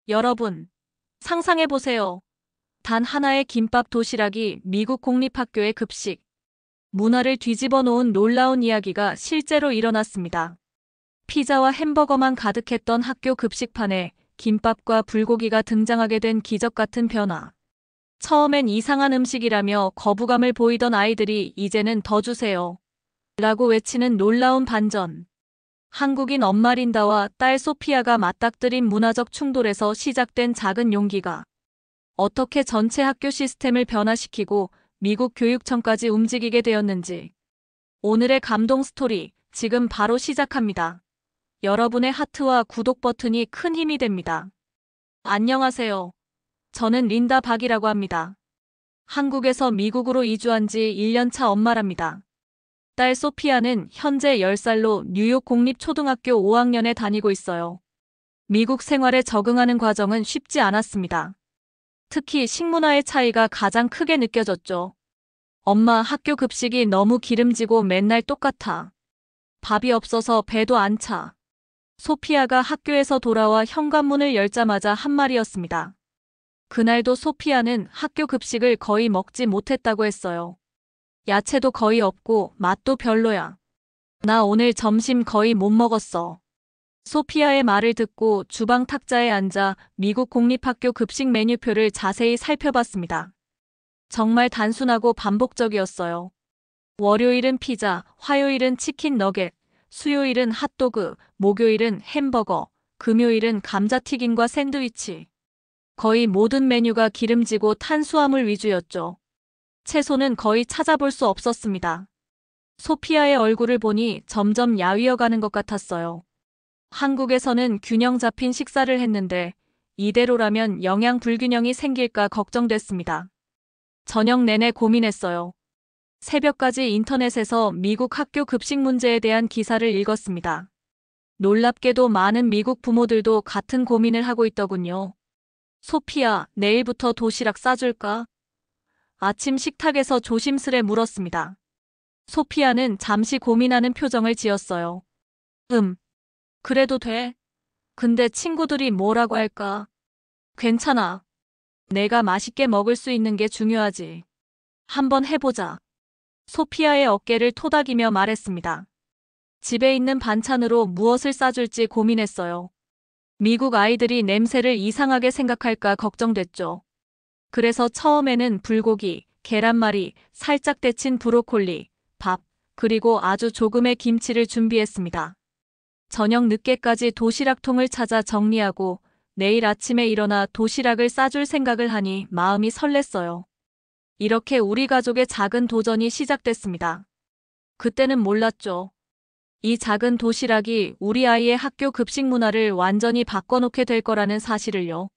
여러분, 상상해보세요. 단 하나의 김밥 도시락이 미국 공립학교의 급식, 문화를 뒤집어 놓은 놀라운 이야기가 실제로 일어났습니다. 피자와 햄버거만 가득했던 학교 급식판에 김밥과 불고기가 등장하게 된 기적 같은 변화. 처음엔 이상한 음식이라며 거부감을 보이던 아이들이 이제는 더 주세요 라고 외치는 놀라운 반전. 한국인 엄마 린다와 딸 소피아가 맞닥뜨린 문화적 충돌에서 시작된 작은 용기가 어떻게 전체 학교 시스템을 변화시키고 미국 교육청까지 움직이게 되었는지. 오늘의 감동 스토리 지금 바로 시작합니다. 여러분의 하트와 구독 버튼이 큰 힘이 됩니다. 안녕하세요. 저는 린다 박이라고 합니다. 한국에서 미국으로 이주한 지 1년차 엄마랍니다. 딸 소피아는 현재 10살로 뉴욕 공립초등학교 5학년에 다니고 있어요. 미국 생활에 적응하는 과정은 쉽지 않았습니다. 특히 식문화의 차이가 가장 크게 느껴졌죠. 엄마, 학교 급식이 너무 기름지고 맨날 똑같아. 밥이 없어서 배도 안 차. 소피아가 학교에서 돌아와 현관문을 열자마자 한 말이었습니다. 그날도 소피아는 학교 급식을 거의 먹지 못했다고 했어요. 야채도 거의 없고 맛도 별로야. 나 오늘 점심 거의 못 먹었어. 소피아의 말을 듣고 주방 탁자에 앉아 미국 공립학교 급식 메뉴표를 자세히 살펴봤습니다. 정말 단순하고 반복적이었어요. 월요일은 피자, 화요일은 치킨 너겟, 수요일은 핫도그, 목요일은 햄버거, 금요일은 감자튀김과 샌드위치. 거의 모든 메뉴가 기름지고 탄수화물 위주였죠. 채소는 거의 찾아볼 수 없었습니다. 소피아의 얼굴을 보니 점점 야위어가는 것 같았어요. 한국에서는 균형 잡힌 식사를 했는데 이대로라면 영양 불균형이 생길까 걱정됐습니다. 저녁 내내 고민했어요. 새벽까지 인터넷에서 미국 학교 급식 문제에 대한 기사를 읽었습니다. 놀랍게도 많은 미국 부모들도 같은 고민을 하고 있더군요. 소피아, 내일부터 도시락 싸줄까? 아침 식탁에서 조심스레 물었습니다. 소피아는 잠시 고민하는 표정을 지었어요. 그래도 돼. 근데 친구들이 뭐라고 할까? 괜찮아. 내가 맛있게 먹을 수 있는 게 중요하지. 한번 해보자. 소피아의 어깨를 토닥이며 말했습니다. 집에 있는 반찬으로 무엇을 싸줄지 고민했어요. 미국 아이들이 냄새를 이상하게 생각할까 걱정됐죠. 그래서 처음에는 불고기, 계란말이, 살짝 데친 브로콜리, 밥, 그리고 아주 조금의 김치를 준비했습니다. 저녁 늦게까지 도시락통을 찾아 정리하고 내일 아침에 일어나 도시락을 싸줄 생각을 하니 마음이 설렜어요. 이렇게 우리 가족의 작은 도전이 시작됐습니다. 그때는 몰랐죠. 이 작은 도시락이 우리 아이의 학교 급식 문화를 완전히 바꿔놓게 될 거라는 사실을요.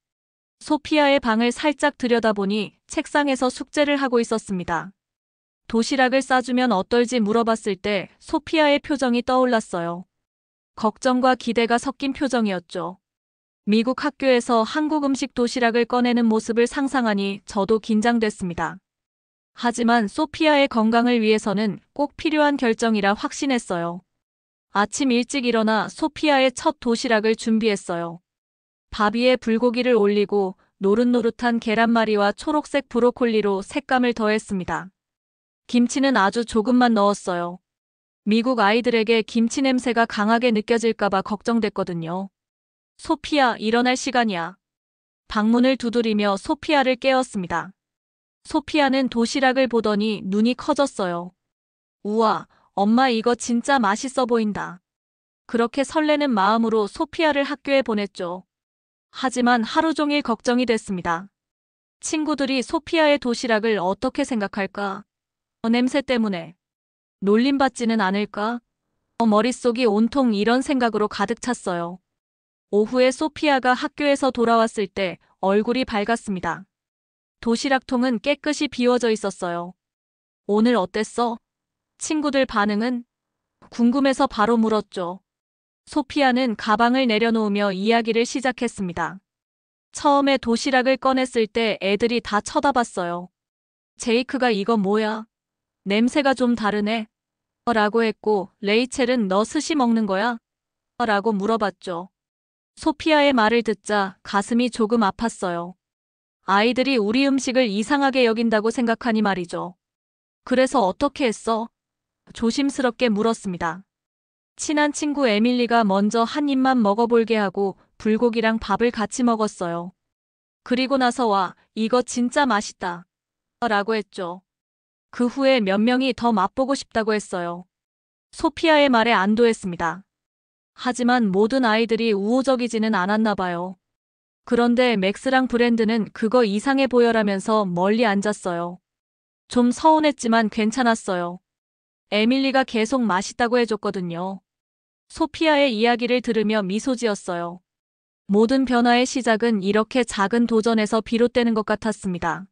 소피아의 방을 살짝 들여다보니 책상에서 숙제를 하고 있었습니다. 도시락을 싸주면 어떨지 물어봤을 때 소피아의 표정이 떠올랐어요. 걱정과 기대가 섞인 표정이었죠. 미국 학교에서 한국 음식 도시락을 꺼내는 모습을 상상하니 저도 긴장됐습니다. 하지만 소피아의 건강을 위해서는 꼭 필요한 결정이라 확신했어요. 아침 일찍 일어나 소피아의 첫 도시락을 준비했어요. 밥 위에 불고기를 올리고 노릇노릇한 계란말이와 초록색 브로콜리로 색감을 더했습니다. 김치는 아주 조금만 넣었어요. 미국 아이들에게 김치 냄새가 강하게 느껴질까봐 걱정됐거든요. 소피아, 일어날 시간이야. 방문을 두드리며 소피아를 깨웠습니다. 소피아는 도시락을 보더니 눈이 커졌어요. 우와, 엄마 이거 진짜 맛있어 보인다. 그렇게 설레는 마음으로 소피아를 학교에 보냈죠. 하지만 하루 종일 걱정이 됐습니다. 친구들이 소피아의 도시락을 어떻게 생각할까? 냄새 때문에. 놀림받지는 않을까? 머릿속이 온통 이런 생각으로 가득 찼어요. 오후에 소피아가 학교에서 돌아왔을 때 얼굴이 밝았습니다. 도시락통은 깨끗이 비워져 있었어요. 오늘 어땠어? 친구들 반응은? 궁금해서 바로 물었죠. 소피아는 가방을 내려놓으며 이야기를 시작했습니다. 처음에 도시락을 꺼냈을 때 애들이 다 쳐다봤어요. 제이크가 이거 뭐야? 냄새가 좀 다르네. 라고 했고 레이첼은 너 스시 먹는 거야? 라고 물어봤죠. 소피아의 말을 듣자 가슴이 조금 아팠어요. 아이들이 우리 음식을 이상하게 여긴다고 생각하니 말이죠. 그래서 어떻게 했어? 조심스럽게 물었습니다. 친한 친구 에밀리가 먼저 한 입만 먹어볼게 하고 불고기랑 밥을 같이 먹었어요. 그리고 나서 와, 이거 진짜 맛있다. 라고 했죠. 그 후에 몇 명이 더 맛보고 싶다고 했어요. 소피아의 말에 안도했습니다. 하지만 모든 아이들이 우호적이지는 않았나 봐요. 그런데 맥스랑 브랜드는 그거 이상해 보여라면서 멀리 앉았어요. 좀 서운했지만 괜찮았어요. 에밀리가 계속 맛있다고 해줬거든요. 소피아의 이야기를 들으며 미소 지었어요. 모든 변화의 시작은 이렇게 작은 도전에서 비롯되는 것 같았습니다.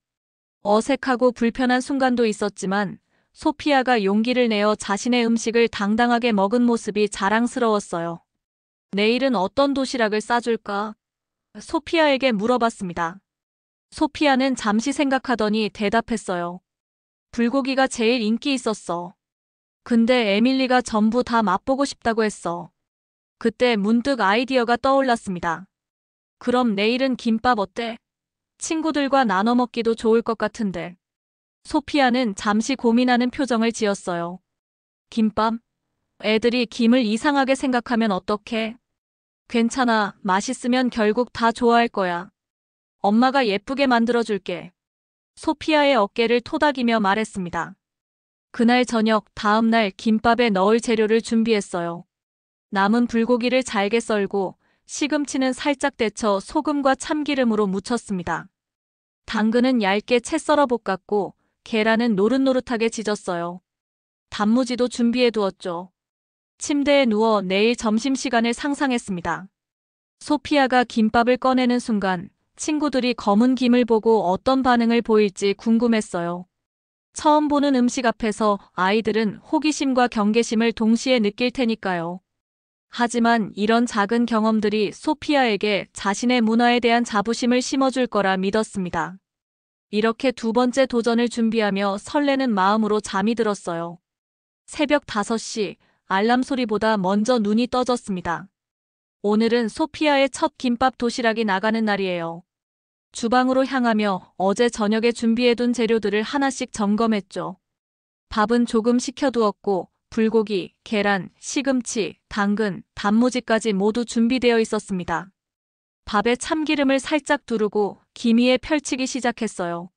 어색하고 불편한 순간도 있었지만 소피아가 용기를 내어 자신의 음식을 당당하게 먹은 모습이 자랑스러웠어요. 내일은 어떤 도시락을 싸줄까? 소피아에게 물어봤습니다. 소피아는 잠시 생각하더니 대답했어요. 불고기가 제일 인기 있었어. 근데 에밀리가 전부 다 맛보고 싶다고 했어. 그때 문득 아이디어가 떠올랐습니다. 그럼 내일은 김밥 어때? 친구들과 나눠 먹기도 좋을 것 같은데. 소피아는 잠시 고민하는 표정을 지었어요. 김밥? 애들이 김을 이상하게 생각하면 어떡해? 괜찮아. 맛있으면 결국 다 좋아할 거야. 엄마가 예쁘게 만들어줄게. 소피아의 어깨를 토닥이며 말했습니다. 그날 저녁 다음 날 김밥에 넣을 재료를 준비했어요. 남은 불고기를 잘게 썰고 시금치는 살짝 데쳐 소금과 참기름으로 무쳤습니다. 당근은 얇게 채 썰어 볶았고 계란은 노릇노릇하게 지졌어요. 단무지도 준비해 두었죠. 침대에 누워 내일 점심시간을 상상했습니다. 소피아가 김밥을 꺼내는 순간 친구들이 검은 김을 보고 어떤 반응을 보일지 궁금했어요. 처음 보는 음식 앞에서 아이들은 호기심과 경계심을 동시에 느낄 테니까요. 하지만 이런 작은 경험들이 소피아에게 자신의 문화에 대한 자부심을 심어줄 거라 믿었습니다. 이렇게 두 번째 도전을 준비하며 설레는 마음으로 잠이 들었어요. 새벽 5시, 알람 소리보다 먼저 눈이 떠졌습니다. 오늘은 소피아의 첫 김밥 도시락이 나가는 날이에요. 주방으로 향하며 어제 저녁에 준비해둔 재료들을 하나씩 점검했죠. 밥은 조금 식혀두었고 불고기, 계란, 시금치, 당근, 단무지까지 모두 준비되어 있었습니다. 밥에 참기름을 살짝 두르고 김 위에 펼치기 시작했어요.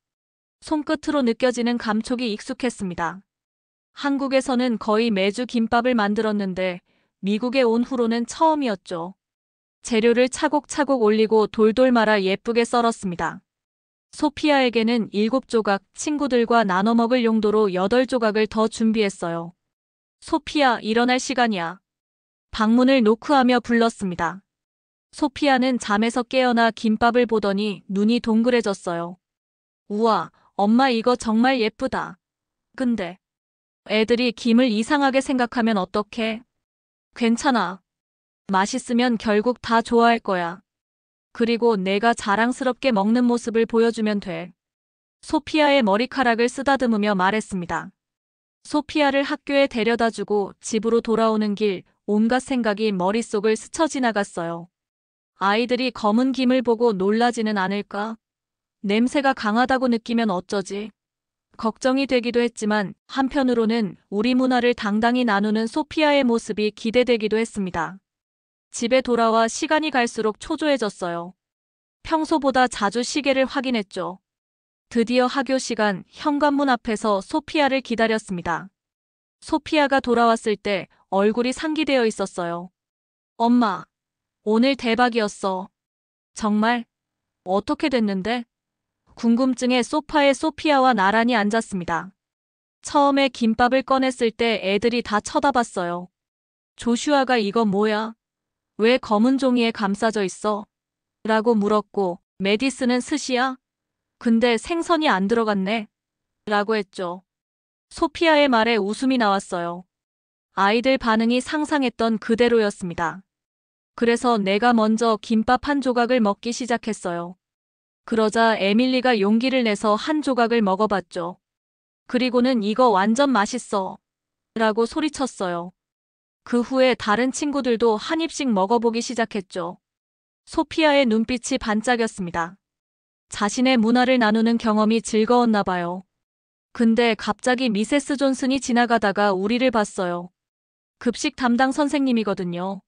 손끝으로 느껴지는 감촉이 익숙했습니다. 한국에서는 거의 매주 김밥을 만들었는데 미국에 온 후로는 처음이었죠. 재료를 차곡차곡 올리고 돌돌 말아 예쁘게 썰었습니다. 소피아에게는 7조각, 친구들과 나눠 먹을 용도로 8조각을 더 준비했어요. 소피아, 일어날 시간이야. 방문을 노크하며 불렀습니다. 소피아는 잠에서 깨어나 김밥을 보더니 눈이 동그래졌어요. 우와, 엄마 이거 정말 예쁘다. 근데 애들이 김을 이상하게 생각하면 어떡해? 괜찮아. 맛있으면 결국 다 좋아할 거야. 그리고 내가 자랑스럽게 먹는 모습을 보여주면 돼. 소피아의 머리카락을 쓰다듬으며 말했습니다. 소피아를 학교에 데려다주고 집으로 돌아오는 길 온갖 생각이 머릿속을 스쳐 지나갔어요. 아이들이 검은 김을 보고 놀라지는 않을까? 냄새가 강하다고 느끼면 어쩌지? 걱정이 되기도 했지만 한편으로는 우리 문화를 당당히 나누는 소피아의 모습이 기대되기도 했습니다. 집에 돌아와 시간이 갈수록 초조해졌어요. 평소보다 자주 시계를 확인했죠. 드디어 학교 시간, 현관문 앞에서 소피아를 기다렸습니다. 소피아가 돌아왔을 때 얼굴이 상기되어 있었어요. 엄마, 오늘 대박이었어. 정말? 어떻게 됐는데? 궁금증에 소파에 소피아와 나란히 앉았습니다. 처음에 김밥을 꺼냈을 때 애들이 다 쳐다봤어요. 조슈아가 이거 뭐야? 왜 검은 종이에 감싸져 있어? 라고 물었고 메디스는 스시야? 근데 생선이 안 들어갔네? 라고 했죠. 소피아의 말에 웃음이 나왔어요. 아이들 반응이 상상했던 그대로였습니다. 그래서 내가 먼저 김밥 한 조각을 먹기 시작했어요. 그러자 에밀리가 용기를 내서 한 조각을 먹어봤죠. 그리고는 이거 완전 맛있어. 라고 소리쳤어요. 그 후에 다른 친구들도 한 입씩 먹어보기 시작했죠. 소피아의 눈빛이 반짝였습니다. 자신의 문화를 나누는 경험이 즐거웠나 봐요. 근데 갑자기 미세스 존슨이 지나가다가 우리를 봤어요. 급식 담당 선생님이거든요.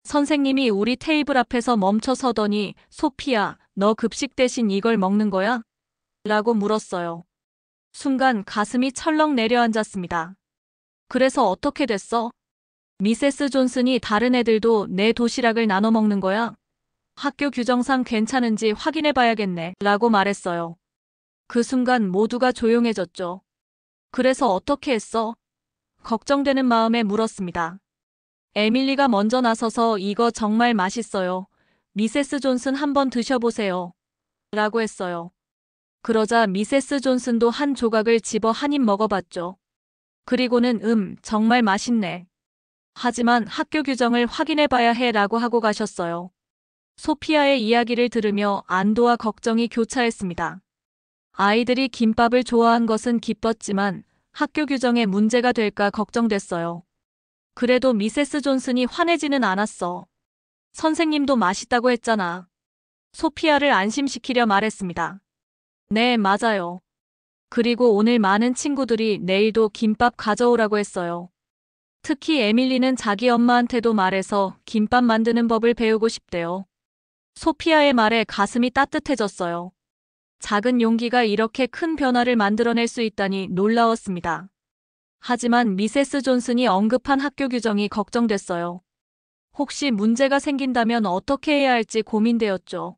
선생님이 우리 테이블 앞에서 멈춰 서더니 소피아, 너 급식 대신 이걸 먹는 거야? 라고 물었어요. 순간 가슴이 철렁 내려앉았습니다. 그래서 어떻게 됐어? 미세스 존슨이 다른 애들도 내 도시락을 나눠 먹는 거야? 학교 규정상 괜찮은지 확인해 봐야겠네. 라고 말했어요. 그 순간 모두가 조용해졌죠. 그래서 어떻게 했어? 걱정되는 마음에 물었습니다. 에밀리가 먼저 나서서 이거 정말 맛있어요. 미세스 존슨 한번 드셔보세요. 라고 했어요. 그러자 미세스 존슨도 한 조각을 집어 한 입 먹어봤죠. 그리고는 정말 맛있네. 하지만 학교 규정을 확인해 봐야 해 라고 하고 가셨어요. 소피아의 이야기를 들으며 안도와 걱정이 교차했습니다. 아이들이 김밥을 좋아한 것은 기뻤지만 학교 규정에 문제가 될까 걱정됐어요. 그래도 미세스 존슨이 화내지는 않았어. 선생님도 맛있다고 했잖아. 소피아를 안심시키려 말했습니다. 네, 맞아요. 그리고 오늘 많은 친구들이 내일도 김밥 가져오라고 했어요. 특히 에밀리는 자기 엄마한테도 말해서 김밥 만드는 법을 배우고 싶대요. 소피아의 말에 가슴이 따뜻해졌어요. 작은 용기가 이렇게 큰 변화를 만들어낼 수 있다니 놀라웠습니다. 하지만 미세스 존슨이 언급한 학교 규정이 걱정됐어요. 혹시 문제가 생긴다면 어떻게 해야 할지 고민되었죠.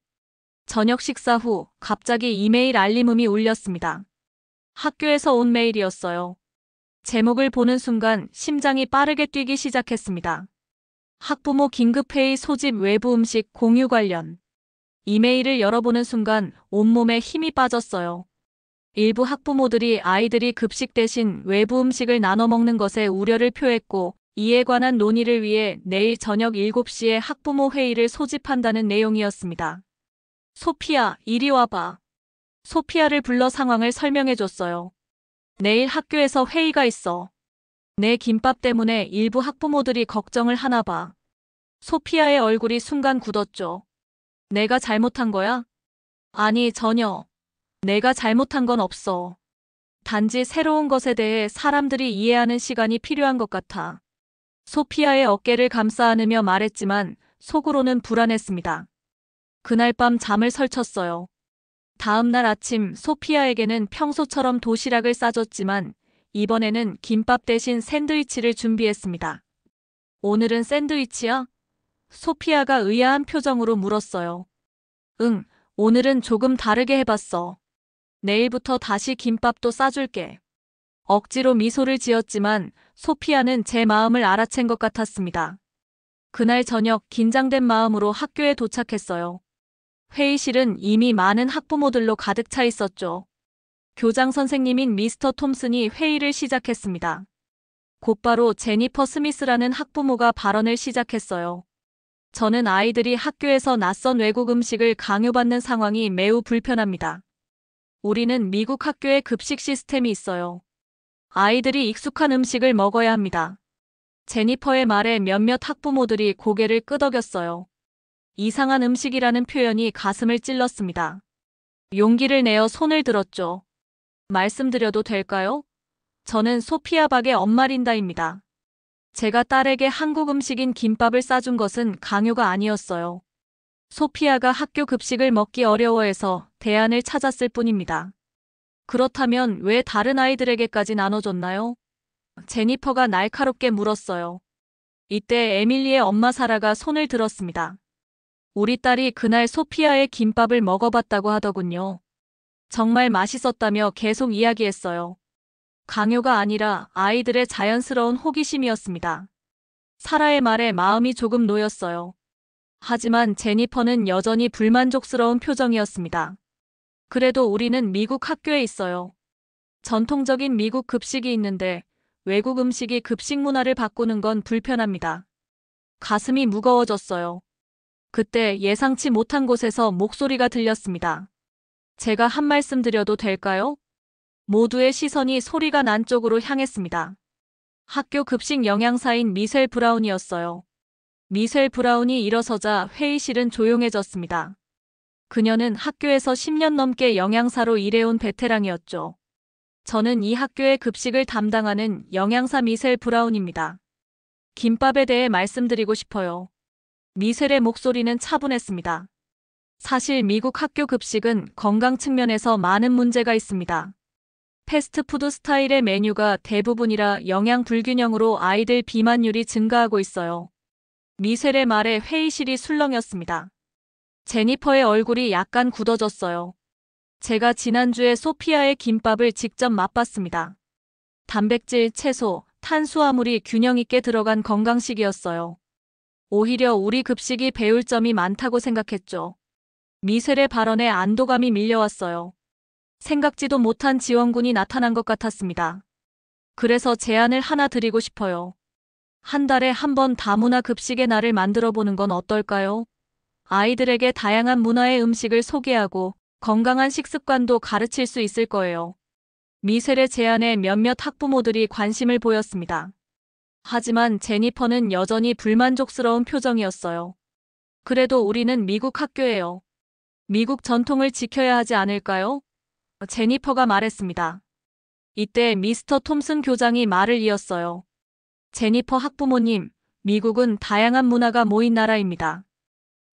저녁 식사 후 갑자기 이메일 알림음이 울렸습니다. 학교에서 온 메일이었어요. 제목을 보는 순간 심장이 빠르게 뛰기 시작했습니다. 학부모 긴급회의 소집 외부 음식 공유 관련. 이메일을 열어보는 순간 온몸에 힘이 빠졌어요. 일부 학부모들이 아이들이 급식 대신 외부 음식을 나눠 먹는 것에 우려를 표했고 이에 관한 논의를 위해 내일 저녁 7시에 학부모 회의를 소집한다는 내용이었습니다. 소피아, 이리 와봐. 소피아를 불러 상황을 설명해줬어요. 내일 학교에서 회의가 있어. 내 김밥 때문에 일부 학부모들이 걱정을 하나 봐. 소피아의 얼굴이 순간 굳었죠. 내가 잘못한 거야? 아니, 전혀. 내가 잘못한 건 없어. 단지 새로운 것에 대해 사람들이 이해하는 시간이 필요한 것 같아. 소피아의 어깨를 감싸 안으며 말했지만 속으로는 불안했습니다. 그날 밤 잠을 설쳤어요. 다음 날 아침 소피아에게는 평소처럼 도시락을 싸줬지만 이번에는 김밥 대신 샌드위치를 준비했습니다. 오늘은 샌드위치야? 소피아가 의아한 표정으로 물었어요. 응, 오늘은 조금 다르게 해봤어. 내일부터 다시 김밥도 싸줄게. 억지로 미소를 지었지만 소피아는 제 마음을 알아챈 것 같았습니다. 그날 저녁 긴장된 마음으로 학교에 도착했어요. 회의실은 이미 많은 학부모들로 가득 차 있었죠. 교장 선생님인 미스터 톰슨이 회의를 시작했습니다. 곧바로 제니퍼 스미스라는 학부모가 발언을 시작했어요. 저는 아이들이 학교에서 낯선 외국 음식을 강요받는 상황이 매우 불편합니다. 우리는 미국 학교에 급식 시스템이 있어요. 아이들이 익숙한 음식을 먹어야 합니다. 제니퍼의 말에 몇몇 학부모들이 고개를 끄덕였어요. 이상한 음식이라는 표현이 가슴을 찔렀습니다. 용기를 내어 손을 들었죠. 말씀드려도 될까요? 저는 소피아 박의 엄마 린다입니다. 제가 딸에게 한국 음식인 김밥을 싸준 것은 강요가 아니었어요. 소피아가 학교 급식을 먹기 어려워해서 대안을 찾았을 뿐입니다. 그렇다면 왜 다른 아이들에게까지 나눠줬나요? 제니퍼가 날카롭게 물었어요. 이때 에밀리의 엄마 사라가 손을 들었습니다. 우리 딸이 그날 소피아의 김밥을 먹어봤다고 하더군요. 정말 맛있었다며 계속 이야기했어요. 강요가 아니라 아이들의 자연스러운 호기심이었습니다. 사라의 말에 마음이 조금 놓였어요. 하지만 제니퍼는 여전히 불만족스러운 표정이었습니다. 그래도 우리는 미국 학교에 있어요. 전통적인 미국 급식이 있는데 외국 음식이 급식 문화를 바꾸는 건 불편합니다. 가슴이 무거워졌어요. 그때 예상치 못한 곳에서 목소리가 들렸습니다. 제가 한 말씀 드려도 될까요? 모두의 시선이 소리가 난 쪽으로 향했습니다. 학교 급식 영양사인 미셀 브라운이었어요. 미셀 브라운이 일어서자 회의실은 조용해졌습니다. 그녀는 학교에서 10년 넘게 영양사로 일해온 베테랑이었죠. 저는 이 학교의 급식을 담당하는 영양사 미셀 브라운입니다. 김밥에 대해 말씀드리고 싶어요. 미셀의 목소리는 차분했습니다. 사실 미국 학교 급식은 건강 측면에서 많은 문제가 있습니다. 패스트푸드 스타일의 메뉴가 대부분이라 영양 불균형으로 아이들 비만율이 증가하고 있어요. 미셀의 말에 회의실이 술렁였습니다. 제니퍼의 얼굴이 약간 굳어졌어요. 제가 지난주에 소피아의 김밥을 직접 맛봤습니다. 단백질, 채소, 탄수화물이 균형 있게 들어간 건강식이었어요. 오히려 우리 급식이 배울 점이 많다고 생각했죠. 미셀의 발언에 안도감이 밀려왔어요. 생각지도 못한 지원군이 나타난 것 같았습니다. 그래서 제안을 하나 드리고 싶어요. 한 달에 한 번 다문화 급식의 날을 만들어 보는 건 어떨까요? 아이들에게 다양한 문화의 음식을 소개하고 건강한 식습관도 가르칠 수 있을 거예요. 미셀의 제안에 몇몇 학부모들이 관심을 보였습니다. 하지만 제니퍼는 여전히 불만족스러운 표정이었어요. 그래도 우리는 미국 학교예요. 미국 전통을 지켜야 하지 않을까요? 제니퍼가 말했습니다. 이때 미스터 톰슨 교장이 말을 이었어요. 제니퍼 학부모님, 미국은 다양한 문화가 모인 나라입니다.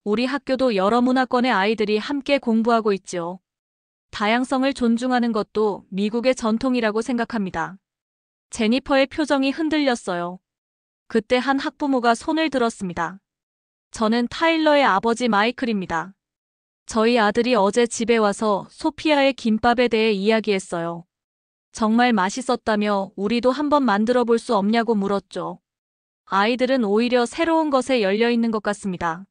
우리 학교도 여러 문화권의 아이들이 함께 공부하고 있지요. 다양성을 존중하는 것도 미국의 전통이라고 생각합니다. 제니퍼의 표정이 흔들렸어요. 그때 한 학부모가 손을 들었습니다. 저는 타일러의 아버지 마이클입니다. 저희 아들이 어제 집에 와서 소피아의 김밥에 대해 이야기했어요. 정말 맛있었다며 우리도 한번 만들어 볼 수 없냐고 물었죠. 아이들은 오히려 새로운 것에 열려 있는 것 같습니다.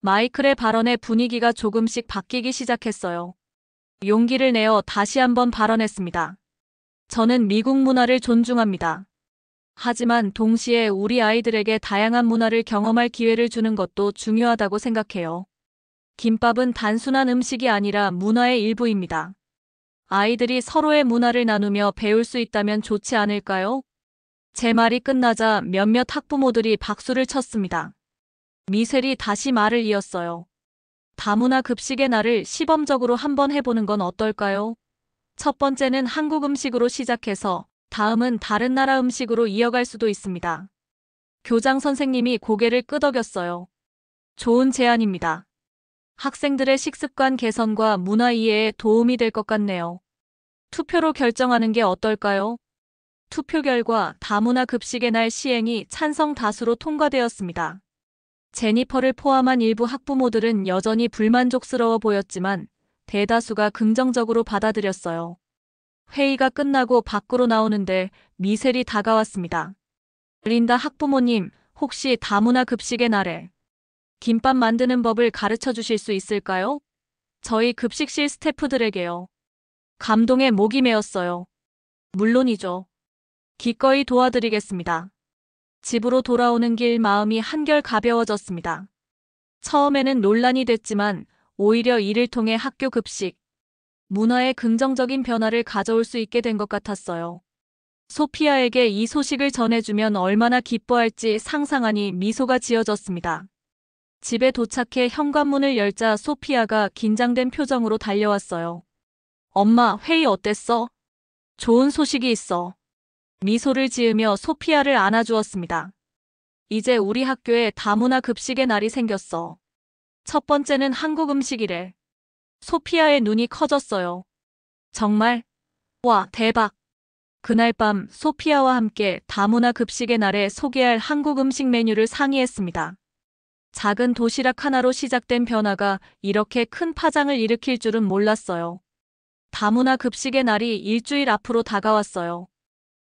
마이클의 발언에 분위기가 조금씩 바뀌기 시작했어요. 용기를 내어 다시 한번 발언했습니다. 저는 미국 문화를 존중합니다. 하지만 동시에 우리 아이들에게 다양한 문화를 경험할 기회를 주는 것도 중요하다고 생각해요. 김밥은 단순한 음식이 아니라 문화의 일부입니다. 아이들이 서로의 문화를 나누며 배울 수 있다면 좋지 않을까요? 제 말이 끝나자 몇몇 학부모들이 박수를 쳤습니다. 미셀이 다시 말을 이었어요. 다문화 급식의 날을 시범적으로 한번 해보는 건 어떨까요? 첫 번째는 한국 음식으로 시작해서 다음은 다른 나라 음식으로 이어갈 수도 있습니다. 교장 선생님이 고개를 끄덕였어요. 좋은 제안입니다. 학생들의 식습관 개선과 문화 이해에 도움이 될 것 같네요. 투표로 결정하는 게 어떨까요? 투표 결과 다문화 급식의 날 시행이 찬성 다수로 통과되었습니다. 제니퍼를 포함한 일부 학부모들은 여전히 불만족스러워 보였지만 대다수가 긍정적으로 받아들였어요. 회의가 끝나고 밖으로 나오는데 미셀이 다가왔습니다. 린다 학부모님, 혹시 다문화 급식의 날에 김밥 만드는 법을 가르쳐 주실 수 있을까요? 저희 급식실 스태프들에게요. 감동에 목이 메었어요. 물론이죠. 기꺼이 도와드리겠습니다. 집으로 돌아오는 길 마음이 한결 가벼워졌습니다. 처음에는 논란이 됐지만 오히려 이를 통해 학교 급식, 문화에 긍정적인 변화를 가져올 수 있게 된 것 같았어요. 소피아에게 이 소식을 전해주면 얼마나 기뻐할지 상상하니 미소가 지어졌습니다. 집에 도착해 현관문을 열자 소피아가 긴장된 표정으로 달려왔어요. 엄마, 회의 어땠어? 좋은 소식이 있어. 미소를 지으며 소피아를 안아주었습니다. 이제 우리 학교에 다문화 급식의 날이 생겼어. 첫 번째는 한국 음식이래. 소피아의 눈이 커졌어요. 정말? 와, 대박. 그날 밤 소피아와 함께 다문화 급식의 날에 소개할 한국 음식 메뉴를 상의했습니다. 작은 도시락 하나로 시작된 변화가 이렇게 큰 파장을 일으킬 줄은 몰랐어요. 다문화 급식의 날이 일주일 앞으로 다가왔어요.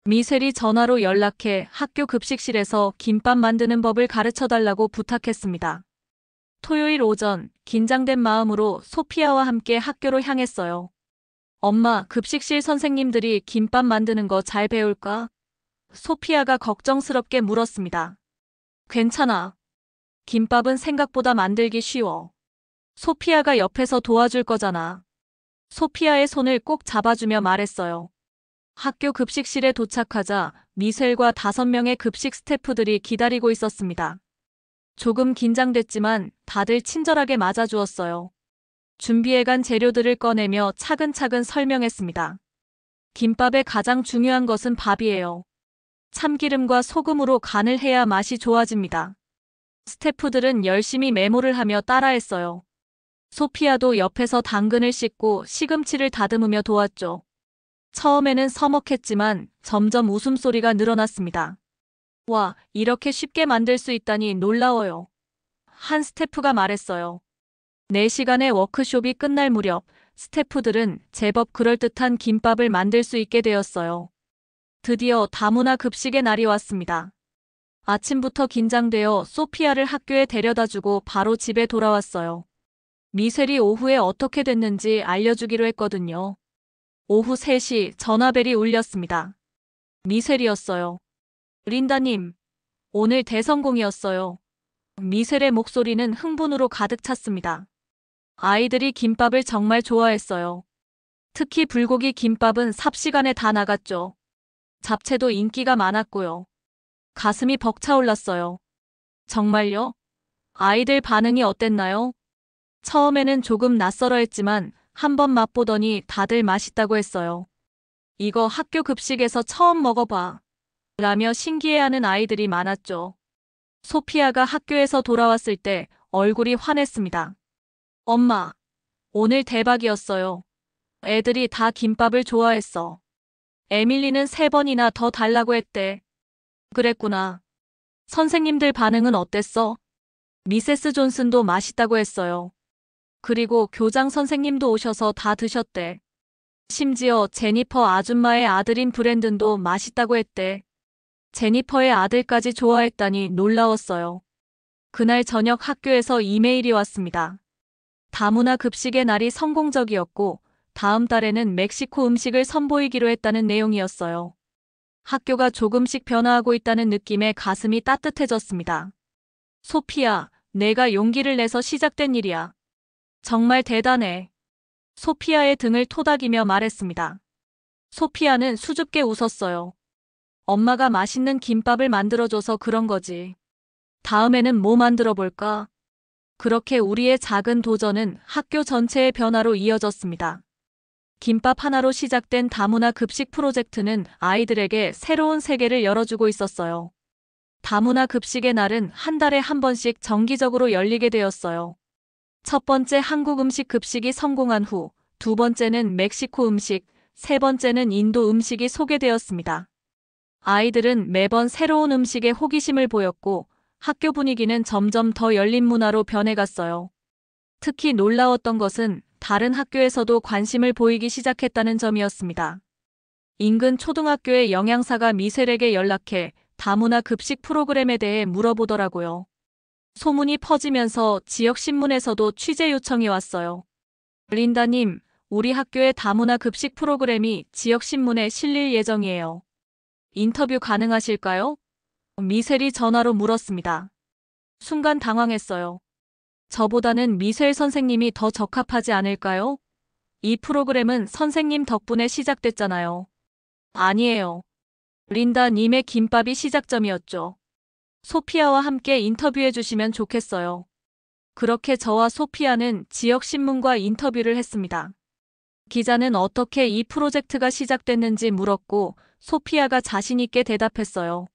미셀이 전화로 연락해 학교 급식실에서 김밥 만드는 법을 가르쳐달라고 부탁했습니다. 토요일 오전 긴장된 마음으로 소피아와 함께 학교로 향했어요. 엄마, 급식실 선생님들이 김밥 만드는 거 잘 배울까? 소피아가 걱정스럽게 물었습니다. 괜찮아. 김밥은 생각보다 만들기 쉬워. 소피아가 옆에서 도와줄 거잖아. 소피아의 손을 꼭 잡아주며 말했어요. 학교 급식실에 도착하자 미셀과 5명의 급식 스태프들이 기다리고 있었습니다. 조금 긴장됐지만 다들 친절하게 맞아주었어요. 준비해간 재료들을 꺼내며 차근차근 설명했습니다. 김밥의 가장 중요한 것은 밥이에요. 참기름과 소금으로 간을 해야 맛이 좋아집니다. 스태프들은 열심히 메모를 하며 따라했어요. 소피아도 옆에서 당근을 씻고 시금치를 다듬으며 도왔죠. 처음에는 서먹했지만 점점 웃음소리가 늘어났습니다. 와, 이렇게 쉽게 만들 수 있다니 놀라워요. 한 스태프가 말했어요. 4시간의 워크숍이 끝날 무렵 스태프들은 제법 그럴듯한 김밥을 만들 수 있게 되었어요. 드디어 다문화 급식의 날이 왔습니다. 아침부터 긴장되어 소피아를 학교에 데려다주고 바로 집에 돌아왔어요. 미셀이 오후에 어떻게 됐는지 알려주기로 했거든요. 오후 3시 전화벨이 울렸습니다. 미셀이었어요. 린다님, 오늘 대성공이었어요. 미셀의 목소리는 흥분으로 가득 찼습니다. 아이들이 김밥을 정말 좋아했어요. 특히 불고기 김밥은 삽시간에 다 나갔죠. 잡채도 인기가 많았고요. 가슴이 벅차올랐어요. 정말요? 아이들 반응이 어땠나요? 처음에는 조금 낯설어했지만 한번 맛보더니 다들 맛있다고 했어요. 이거 학교 급식에서 처음 먹어봐. 라며 신기해하는 아이들이 많았죠. 소피아가 학교에서 돌아왔을 때 얼굴이 환했습니다. 엄마, 오늘 대박이었어요. 애들이 다 김밥을 좋아했어. 에밀리는 3번이나 더 달라고 했대. 그랬구나. 선생님들 반응은 어땠어? 미세스 존슨도 맛있다고 했어요. 그리고 교장 선생님도 오셔서 다 드셨대. 심지어 제니퍼 아줌마의 아들인 브랜든도 맛있다고 했대. 제니퍼의 아들까지 좋아했다니 놀라웠어요. 그날 저녁 학교에서 이메일이 왔습니다. 다문화 급식의 날이 성공적이었고 다음 달에는 멕시코 음식을 선보이기로 했다는 내용이었어요. 학교가 조금씩 변화하고 있다는 느낌에 가슴이 따뜻해졌습니다. 소피아, 내가 용기를 내서 시작된 일이야. 정말 대단해. 소피아의 등을 토닥이며 말했습니다. 소피아는 수줍게 웃었어요. 엄마가 맛있는 김밥을 만들어줘서 그런 거지. 다음에는 뭐 만들어 볼까? 그렇게 우리의 작은 도전은 학교 전체의 변화로 이어졌습니다. 김밥 하나로 시작된 다문화 급식 프로젝트는 아이들에게 새로운 세계를 열어주고 있었어요. 다문화 급식의 날은 한 달에 한 번씩 정기적으로 열리게 되었어요. 첫 번째 한국 음식 급식이 성공한 후, 두 번째는 멕시코 음식, 세 번째는 인도 음식이 소개되었습니다. 아이들은 매번 새로운 음식에 호기심을 보였고 학교 분위기는 점점 더 열린 문화로 변해갔어요. 특히 놀라웠던 것은 다른 학교에서도 관심을 보이기 시작했다는 점이었습니다. 인근 초등학교의 영양사가 미셀에게 연락해 다문화 급식 프로그램에 대해 물어보더라고요. 소문이 퍼지면서 지역 신문에서도 취재 요청이 왔어요. 린다님, 우리 학교의 다문화 급식 프로그램이 지역 신문에 실릴 예정이에요. 인터뷰 가능하실까요? 미셀이 전화로 물었습니다. 순간 당황했어요. 저보다는 미셀 선생님이 더 적합하지 않을까요? 이 프로그램은 선생님 덕분에 시작됐잖아요. 아니에요. 린다님의 김밥이 시작점이었죠. 소피아와 함께 인터뷰해 주시면 좋겠어요. 그렇게 저와 소피아는 지역 신문과 인터뷰를 했습니다. 기자는 어떻게 이 프로젝트가 시작됐는지 물었고 소피아가 자신 있게 대답했어요.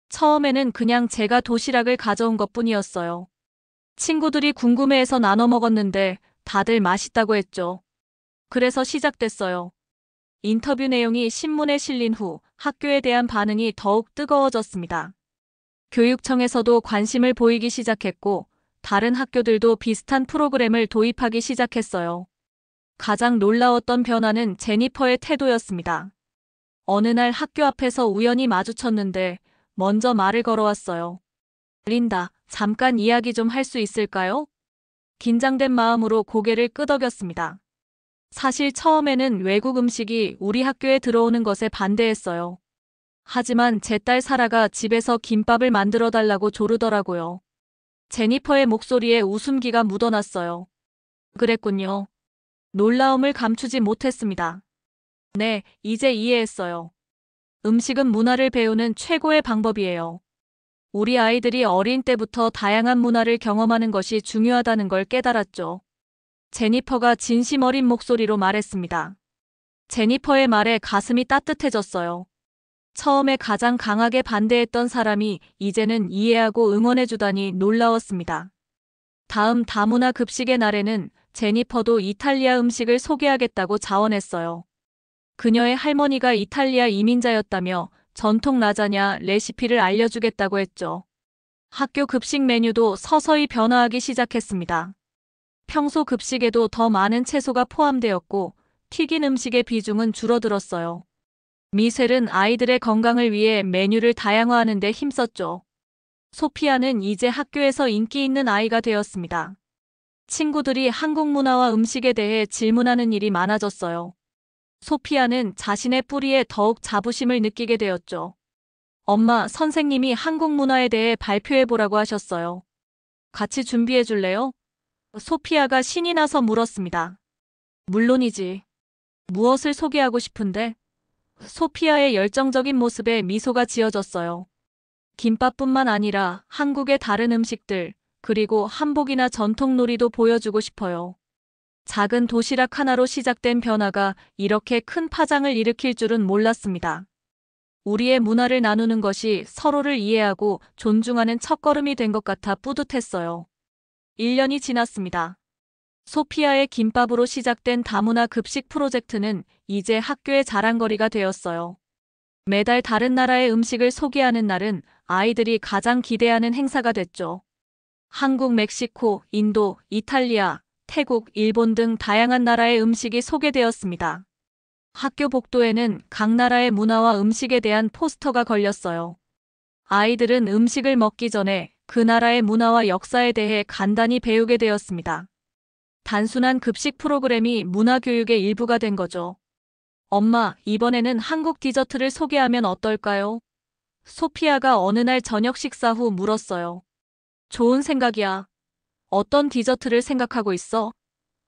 처음에는 그냥 제가 도시락을 가져온 것뿐이었어요. 친구들이 궁금해해서 나눠 먹었는데 다들 맛있다고 했죠. 그래서 시작됐어요. 인터뷰 내용이 신문에 실린 후 학교에 대한 반응이 더욱 뜨거워졌습니다. 교육청에서도 관심을 보이기 시작했고 다른 학교들도 비슷한 프로그램을 도입하기 시작했어요. 가장 놀라웠던 변화는 제니퍼의 태도였습니다. 어느 날 학교 앞에서 우연히 마주쳤는데 먼저 말을 걸어왔어요. 린다, 잠깐 이야기 좀 할 수 있을까요? 긴장된 마음으로 고개를 끄덕였습니다. 사실 처음에는 외국 음식이 우리 학교에 들어오는 것에 반대했어요. 하지만 제 딸 사라가 집에서 김밥을 만들어 달라고 조르더라고요. 제니퍼의 목소리에 웃음기가 묻어났어요. 그랬군요. 놀라움을 감추지 못했습니다. 네, 이제 이해했어요. 음식은 문화를 배우는 최고의 방법이에요. 우리 아이들이 어린 때부터 다양한 문화를 경험하는 것이 중요하다는 걸 깨달았죠. 제니퍼가 진심 어린 목소리로 말했습니다. 제니퍼의 말에 가슴이 따뜻해졌어요. 처음에 가장 강하게 반대했던 사람이 이제는 이해하고 응원해주다니 놀라웠습니다. 다음 다문화 급식의 날에는 제니퍼도 이탈리아 음식을 소개하겠다고 자원했어요. 그녀의 할머니가 이탈리아 이민자였다며 전통 라자냐 레시피를 알려주겠다고 했죠. 학교 급식 메뉴도 서서히 변화하기 시작했습니다. 평소 급식에도 더 많은 채소가 포함되었고 튀긴 음식의 비중은 줄어들었어요. 미셀은 아이들의 건강을 위해 메뉴를 다양화하는 데 힘썼죠. 소피아는 이제 학교에서 인기 있는 아이가 되었습니다. 친구들이 한국 문화와 음식에 대해 질문하는 일이 많아졌어요. 소피아는 자신의 뿌리에 더욱 자부심을 느끼게 되었죠. 엄마, 선생님이 한국 문화에 대해 발표해보라고 하셨어요. 같이 준비해줄래요? 소피아가 신이 나서 물었습니다. 물론이지. 무엇을 소개하고 싶은데? 소피아의 열정적인 모습에 미소가 지어졌어요. 김밥뿐만 아니라 한국의 다른 음식들, 그리고 한복이나 전통놀이도 보여주고 싶어요. 작은 도시락 하나로 시작된 변화가 이렇게 큰 파장을 일으킬 줄은 몰랐습니다. 우리의 문화를 나누는 것이 서로를 이해하고 존중하는 첫걸음이 된 것 같아 뿌듯했어요. 1년이 지났습니다. 소피아의 김밥으로 시작된 다문화 급식 프로젝트는 이제 학교의 자랑거리가 되었어요. 매달 다른 나라의 음식을 소개하는 날은 아이들이 가장 기대하는 행사가 됐죠. 한국, 멕시코, 인도, 이탈리아, 태국, 일본 등 다양한 나라의 음식이 소개되었습니다. 학교 복도에는 각 나라의 문화와 음식에 대한 포스터가 걸렸어요. 아이들은 음식을 먹기 전에 그 나라의 문화와 역사에 대해 간단히 배우게 되었습니다. 단순한 급식 프로그램이 문화교육의 일부가 된 거죠. 엄마, 이번에는 한국 디저트를 소개하면 어떨까요? 소피아가 어느 날 저녁 식사 후 물었어요. 좋은 생각이야. 어떤 디저트를 생각하고 있어?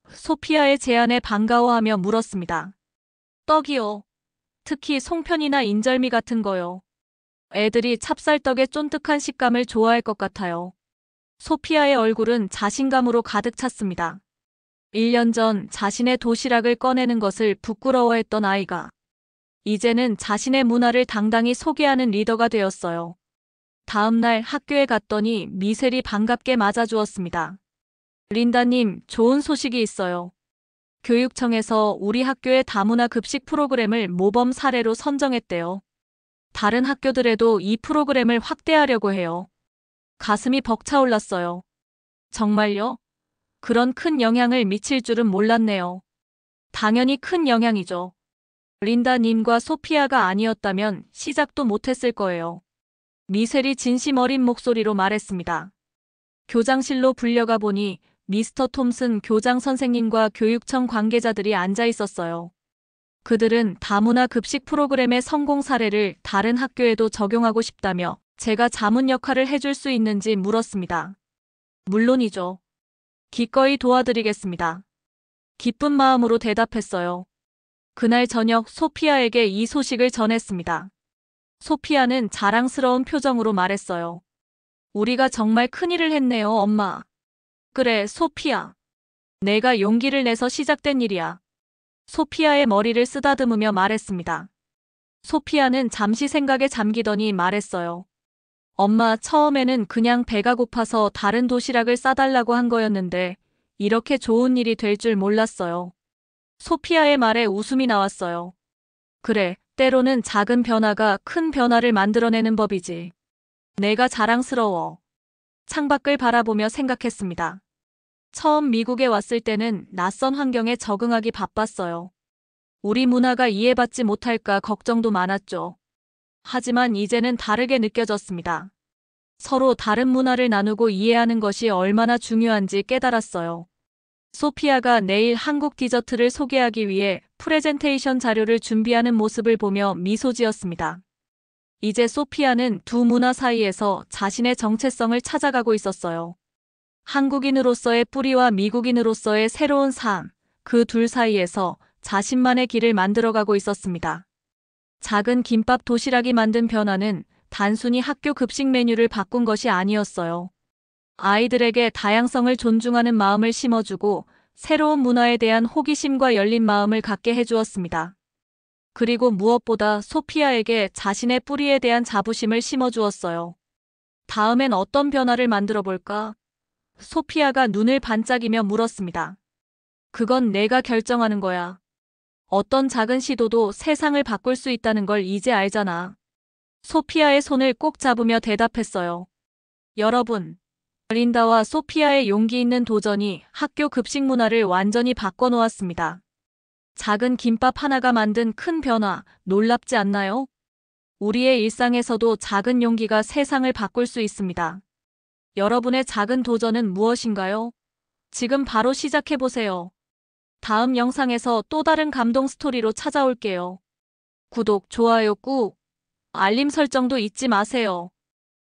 소피아의 제안에 반가워하며 물었습니다. 떡이요. 특히 송편이나 인절미 같은 거요. 애들이 찹쌀떡의 쫀득한 식감을 좋아할 것 같아요. 소피아의 얼굴은 자신감으로 가득 찼습니다. 1년 전 자신의 도시락을 꺼내는 것을 부끄러워했던 아이가 이제는 자신의 문화를 당당히 소개하는 리더가 되었어요. 다음 날 학교에 갔더니 미셀이 반갑게 맞아주었습니다. 린다님, 좋은 소식이 있어요. 교육청에서 우리 학교의 다문화 급식 프로그램을 모범 사례로 선정했대요. 다른 학교들에도 이 프로그램을 확대하려고 해요. 가슴이 벅차올랐어요. 정말요? 그런 큰 영향을 미칠 줄은 몰랐네요. 당연히 큰 영향이죠. 린다님과 소피아가 아니었다면 시작도 못했을 거예요. 미셀이 진심 어린 목소리로 말했습니다. 교장실로 불려가 보니 미스터 톰슨 교장 선생님과 교육청 관계자들이 앉아 있었어요. 그들은 다문화 급식 프로그램의 성공 사례를 다른 학교에도 적용하고 싶다며 제가 자문 역할을 해줄 수 있는지 물었습니다. 물론이죠. 기꺼이 도와드리겠습니다. 기쁜 마음으로 대답했어요. 그날 저녁 소피아에게 이 소식을 전했습니다. 소피아는 자랑스러운 표정으로 말했어요. 우리가 정말 큰일을 했네요, 엄마. 그래, 소피아. 내가 용기를 내서 시작된 일이야. 소피아의 머리를 쓰다듬으며 말했습니다. 소피아는 잠시 생각에 잠기더니 말했어요. 엄마, 처음에는 그냥 배가 고파서 다른 도시락을 싸달라고 한 거였는데 이렇게 좋은 일이 될 줄 몰랐어요. 소피아의 말에 웃음이 나왔어요. 그래, 때로는 작은 변화가 큰 변화를 만들어내는 법이지. 내가 자랑스러워. 창밖을 바라보며 생각했습니다. 처음 미국에 왔을 때는 낯선 환경에 적응하기 바빴어요. 우리 문화가 이해받지 못할까 걱정도 많았죠. 하지만 이제는 다르게 느껴졌습니다. 서로 다른 문화를 나누고 이해하는 것이 얼마나 중요한지 깨달았어요. 소피아가 내일 한국 디저트를 소개하기 위해 프레젠테이션 자료를 준비하는 모습을 보며 미소 지었습니다. 이제 소피아는 두 문화 사이에서 자신의 정체성을 찾아가고 있었어요. 한국인으로서의 뿌리와 미국인으로서의 새로운 삶, 그 둘 사이에서 자신만의 길을 만들어가고 있었습니다. 작은 김밥 도시락이 만든 변화는 단순히 학교 급식 메뉴를 바꾼 것이 아니었어요. 아이들에게 다양성을 존중하는 마음을 심어주고 새로운 문화에 대한 호기심과 열린 마음을 갖게 해주었습니다. 그리고 무엇보다 소피아에게 자신의 뿌리에 대한 자부심을 심어주었어요. 다음엔 어떤 변화를 만들어 볼까? 소피아가 눈을 반짝이며 물었습니다. 그건 내가 결정하는 거야. 어떤 작은 시도도 세상을 바꿀 수 있다는 걸 이제 알잖아. 소피아의 손을 꼭 잡으며 대답했어요. 여러분, 린다와 소피아의 용기 있는 도전이 학교 급식 문화를 완전히 바꿔놓았습니다. 작은 김밥 하나가 만든 큰 변화, 놀랍지 않나요? 우리의 일상에서도 작은 용기가 세상을 바꿀 수 있습니다. 여러분의 작은 도전은 무엇인가요? 지금 바로 시작해보세요. 다음 영상에서 또 다른 감동 스토리로 찾아올게요. 구독, 좋아요 꾹, 알림 설정도 잊지 마세요.